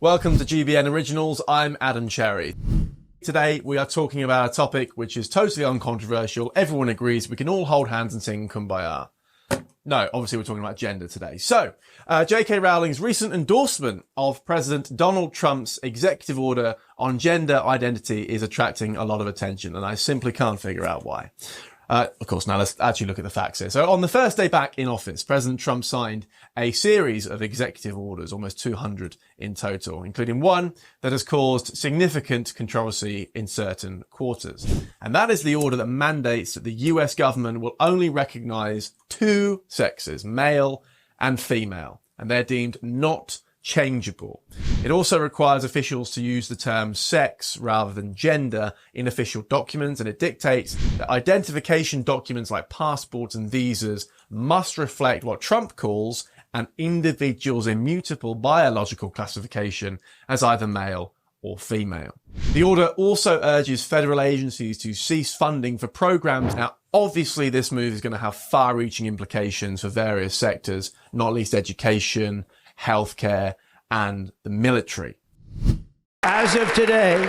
Welcome to GBN Originals. I'm Adam Cherry. Today we are talking about a topic which is totally uncontroversial. Everyone agrees we can all hold hands and sing Kumbaya. No, obviously we're talking about gender today. So, J.K. Rowling's recent endorsement of President Donald Trump's executive order on gender identity is attracting a lot of attention, and I simply can't figure out why. Of course, now let's actually look at the facts here. So on the first day back in office, President Trump signed a series of executive orders, almost 200 in total, including one that has caused significant controversy in certain quarters. And that is the order that mandates that the US government will only recognize two sexes, male and female, and they're deemed not changeable. It also requires officials to use the term sex rather than gender in official documents, and it dictates that identification documents like passports and visas must reflect what Trump calls an individual's immutable biological classification as either male or female. The order also urges federal agencies to cease funding for programs. Now, obviously, this move is going to have far-reaching implications for various sectors, not least education, healthcare, and the military. As of today,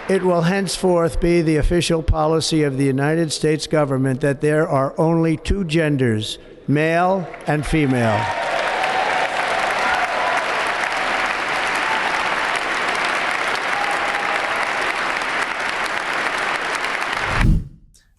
it will henceforth be the official policy of the United States government that there are only two genders, male and female.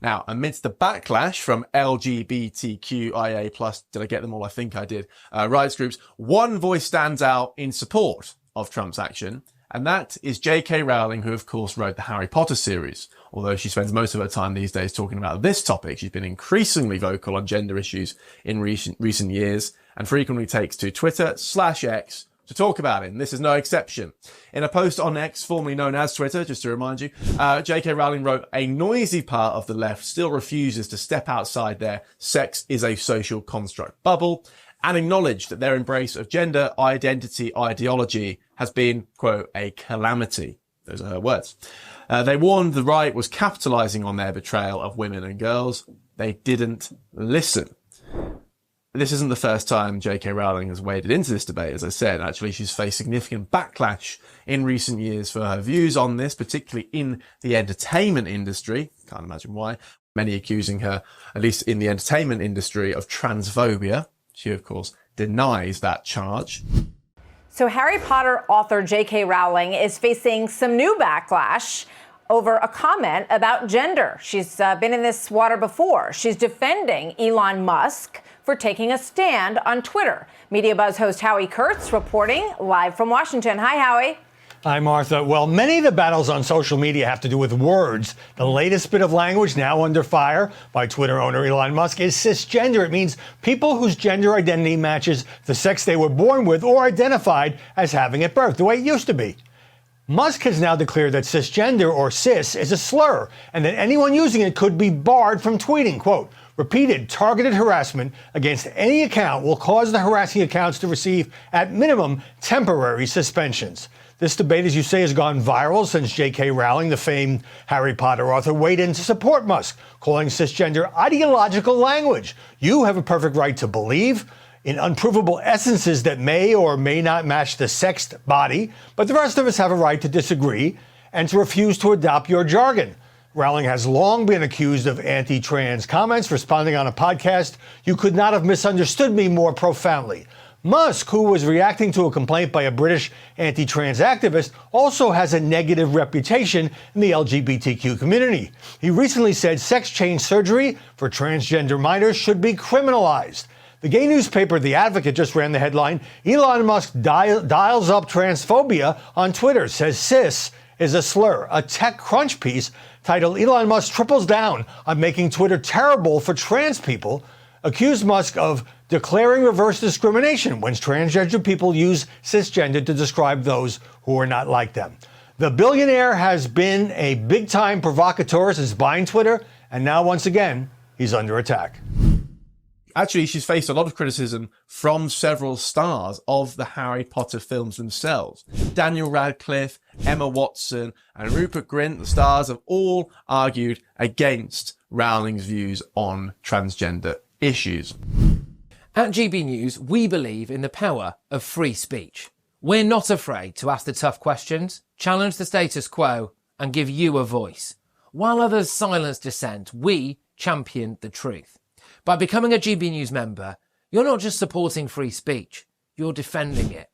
Now, amidst the backlash from LGBTQIA+, did I get them all? I think I did, rights groups, one voice stands out in support of Trump's action, and that is J.K. Rowling, who of course wrote the Harry Potter series. Although she spends most of her time these days talking about this topic, she's been increasingly vocal on gender issues in recent years, and frequently takes to Twitter/X to talk about it, and this is no exception. In a post on X, formerly known as Twitter, just to remind you, J.K. Rowling wrote, "A noisy part of the left still refuses to step outside their sex is a social construct bubble, and acknowledged that their embrace of gender identity ideology has been, quote, a calamity." Those are her words. They warned the right was capitalizing on their betrayal of women and girls. They didn't listen. This isn't the first time J.K. Rowling has waded into this debate, as I said. Actually, she's faced significant backlash in recent years for her views on this, particularly in the entertainment industry. Can't imagine why. Many accusing her, at least in the entertainment industry, of transphobia. She, of course, denies that charge. So Harry Potter author J.K. Rowling is facing some new backlash over a comment about gender. She's been in this water before. She's defending Elon Musk for taking a stand on Twitter. Media Buzz host Howie Kurtz reporting live from Washington. Hi, Howie. Hi, Martha. Well, many of the battles on social media have to do with words. The latest bit of language now under fire by Twitter owner Elon Musk is cisgender. It means people whose gender identity matches the sex they were born with or identified as having at birth, the way it used to be. Musk has now declared that cisgender, or cis, is a slur, and that anyone using it could be barred from tweeting. Quote, "Repeated targeted harassment against any account will cause the harassing accounts to receive, at minimum, temporary suspensions." This debate, as you say, has gone viral since J.K. Rowling, the famed Harry Potter author, weighed in to support Musk, calling cisgender ideological language. You have a perfect right to believe in unprovable essences that may or may not match the sexed body, but the rest of us have a right to disagree and to refuse to adopt your jargon. Rowling has long been accused of anti-trans comments, responding on a podcast, "You could not have misunderstood me more profoundly." Musk, who was reacting to a complaint by a British anti-trans activist, also has a negative reputation in the LGBTQ community. He recently said sex change surgery for transgender minors should be criminalized. The gay newspaper The Advocate just ran the headline, "Elon Musk dials up transphobia on Twitter, says cis is a slur." A TechCrunch piece titled "Elon Musk triples down on making Twitter terrible for trans people" accused Musk of declaring reverse discrimination when transgender people use cisgender to describe those who are not like them. The billionaire has been a big-time provocateur since buying Twitter, and now once again, he's under attack. Actually, she's faced a lot of criticism from several stars of the Harry Potter films themselves. Daniel Radcliffe, Emma Watson, and Rupert Grint, the stars, have all argued against Rowling's views on transgender issues. At GB News, we believe in the power of free speech. We're not afraid to ask the tough questions, challenge the status quo, and give you a voice. While others silence dissent, we champion the truth. By becoming a GB News member, you're not just supporting free speech, you're defending it.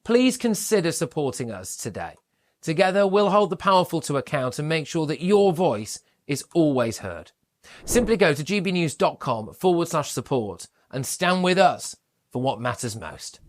Please consider supporting us today. Together, we'll hold the powerful to account and make sure that your voice is always heard. Simply go to gbnews.com/support and stand with us for what matters most.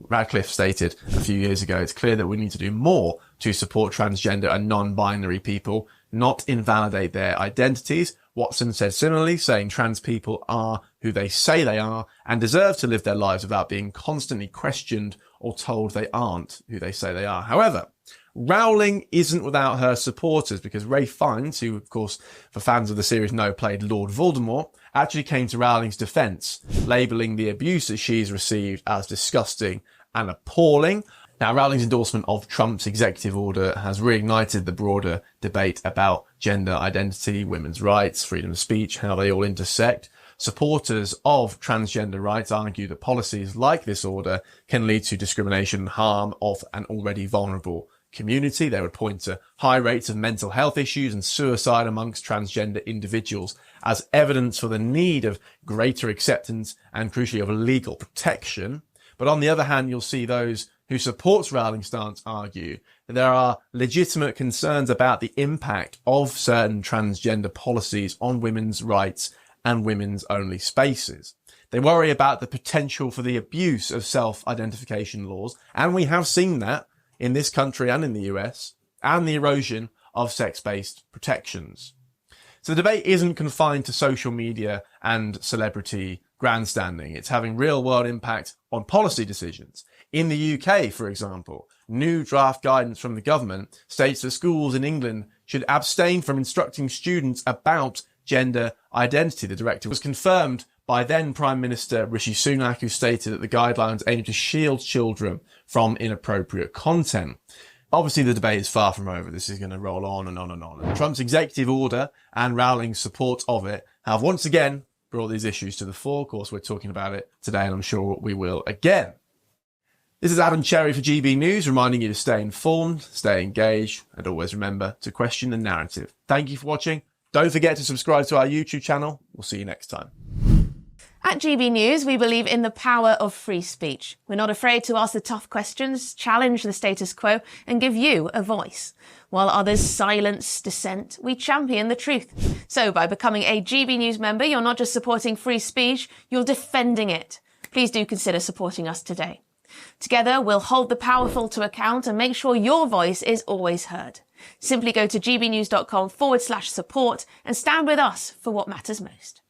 Radcliffe stated a few years ago, it's clear that we need to do more to support transgender and non-binary people, not invalidate their identities. Watson said similarly, saying trans people are who they say they are and deserve to live their lives without being constantly questioned or told they aren't who they say they are. However, Rowling isn't without her supporters, because Ralph Fiennes, who of course for fans of the series know played Lord Voldemort, actually came to Rowling's defence, labelling the abuse that she's received as disgusting and appalling. Now, Rowling's endorsement of Trump's executive order has reignited the broader debate about gender identity, women's rights, freedom of speech, how they all intersect. Supporters of transgender rights argue that policies like this order can lead to discrimination and harm of an already vulnerable community. They would point to high rates of mental health issues and suicide amongst transgender individuals as evidence for the need of greater acceptance and, crucially, of legal protection. But on the other hand, you'll see those who support Rowling's stance argue that there are legitimate concerns about the impact of certain transgender policies on women's rights and women's only spaces. They worry about the potential for the abuse of self-identification laws, and we have seen that in this country and in the US, and the erosion of sex-based protections. So the debate isn't confined to social media and celebrity grandstanding. It's having real-world impact on policy decisions. In the UK, for example, new draft guidance from the government states that schools in England should abstain from instructing students about gender identity. The directive was confirmed by then Prime Minister Rishi Sunak, who stated that the guidelines aim to shield children from inappropriate content. Obviously, the debate is far from over. This is going to roll on and on and on. And Trump's executive order and Rowling's support of it have once again brought these issues to the fore. Of course, we're talking about it today, and I'm sure we will again. This is Adam Cherry for GB News, reminding you to stay informed, stay engaged, and always remember to question the narrative. Thank you for watching. Don't forget to subscribe to our YouTube channel. We'll see you next time. At GB News, we believe in the power of free speech. We're not afraid to ask the tough questions, challenge the status quo, and give you a voice. While others silence dissent, we champion the truth. So by becoming a GB News member, you're not just supporting free speech, you're defending it. Please do consider supporting us today. Together, we'll hold the powerful to account and make sure your voice is always heard. Simply go to gbnews.com/support and stand with us for what matters most.